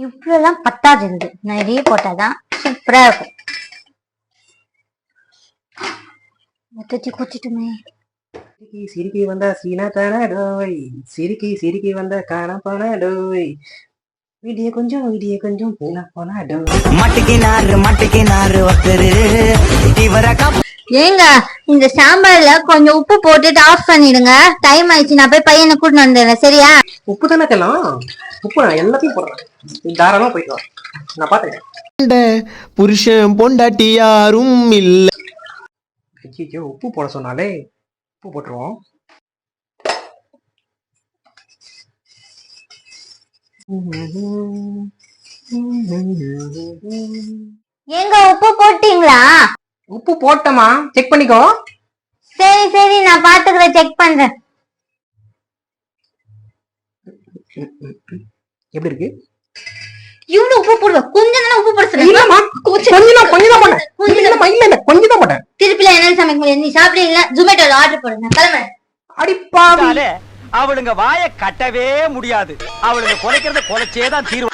இவ்வளவுலாம் பத்தாது இருந்து நிறைய போட்டாதான் சூப்பரா இருக்கும். மொத்தத்தை கொத்திட்டுமே. சிரிக்கி வந்தா சீனா தானா டோய், சிரிக்கி வந்தா காண போனா டோய், விடிய கொஞ்சம் போனா டோய். மட்டிக்கு நாறு ஒருத்தரு இவர ஏங்க இந்த சாம்பார்ல கொஞ்சம் உப்பு போட்டுட்டு ஆஃப் பண்ணிடுங்க. டைம் ஆயிடுச்சு, நான் போய் பையனை கூட்டிட்டு வந்துடுறேன். சரியா? உப்பு தானே தெல்லாம், உப்பு நான் எல்லாத்தையும் போடுறேன், தாராளமா போயிட்டு வா, நான் பாத்துக்கிறேன். புருஷன் பொண்டாட்டி யாரும் இல்ல. ஐயோ உப்பு போட சொன்னாலே, உப்பு போட்டுருவோம். ஏங்க உப்பு போட்டீங்களா? உப்பு போட்டமா, செக் பண்ணிக்கோ. சரி நான் பாத்துக்கிறேன், செக் பண்றேன். எப்படி இருக்கு? இவ்வளவு உப்பு போடுவ? கொஞ்சம் தானே உப்பு போட சொன்னேன். இல்லம்மா, கொஞ்சம் தான் போட்டேன். திருப்பில என்ன சமைக்க முடியாது, நீ சாப்பிடுறீங்களா? ஜொமேட்டோல ஆர்டர் போடு, நான் கிளம்புறேன். அடிப்பாவே அவளுங்க வாய கட்டவே முடியாது, அவளுங்க குலைக்கிறத குலைச்சேதான் தீர்வு.